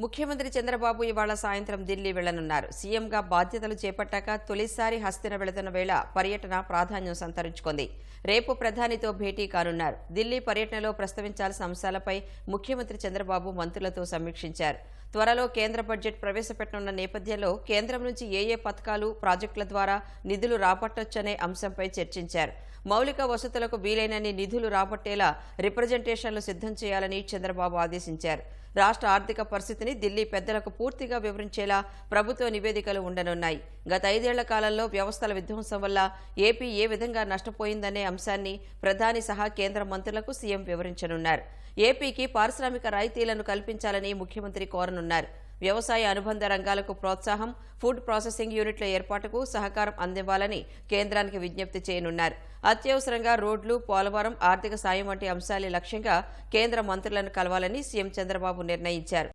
ముఖ్యమంత్రి చంద్రబాబు ఇవాళ సాయంత్రం ఢిల్లీ వెళ్లనున్నారు. సీఎంగా బాధ్యతలు చేపట్టాక తొలిసారి హస్తిన వెళుతున్న వేళ పర్యటన ప్రాధాన్యం సంతరించుకుంది. రేపు ప్రధానితో భేటీ కానున్నారు. ఢిల్లీ పర్యటనలో ప్రస్తావించాల్సిన అంశాలపై ముఖ్యమంత్రి చంద్రబాబు మంత్రులతో సమీక్షించారు. త్వరలో కేంద్ర బడ్జెట్ ప్రవేశపెట్టనున్న నేపథ్యంలో కేంద్రం నుంచి ఏ పథకాలు, ప్రాజెక్టుల ద్వారా నిధులు రాబట్టొచ్చనే అంశంపై చర్చించారు. మౌలిక వసతులకు వీలైనన్ని నిధులు రాబట్టేలా రిప్రజెంటేషన్లు సిద్ధం చేయాలని చంద్రబాబు ఆదేశించారు. రాష్ట్ర ఆర్థిక పరిస్థితిని ఢిల్లీ పెద్దలకు పూర్తిగా వివరించేలా ప్రభుత్వ నివేదికలు ఉండనున్నాయి. గత 5 ఏళ్ల కాలంలో వ్యవస్థల విధ్వంసం వల్ల ఏపీ ఏ విధంగా నష్టపోయిందనే అంశాన్ని ప్రధాని సహా కేంద్ర మంత్రులకు సీఎం వివరించనున్నారు. ఏపీకి పారిశ్రామిక రాయితీలను కల్పించాలని ముఖ్యమంత్రి కోరనున్నారు. వ్యవసాయ అనుబంధ రంగాలకు ప్రోత్సాహం, ఫుడ్ ప్రాసెసింగ్ యూనిట్ల ఏర్పాటుకు సహకారం అందివ్వాలని కేంద్రానికి విజ్ఞప్తి చేయనున్నారు. అత్యవసరంగా రోడ్లు, పోలవరం, ఆర్థిక సాయం వంటి అంశాలే లక్ష్యంగా కేంద్ర మంత్రులను కలవాలని సీఎం చంద్రబాబు నిర్ణయించారు.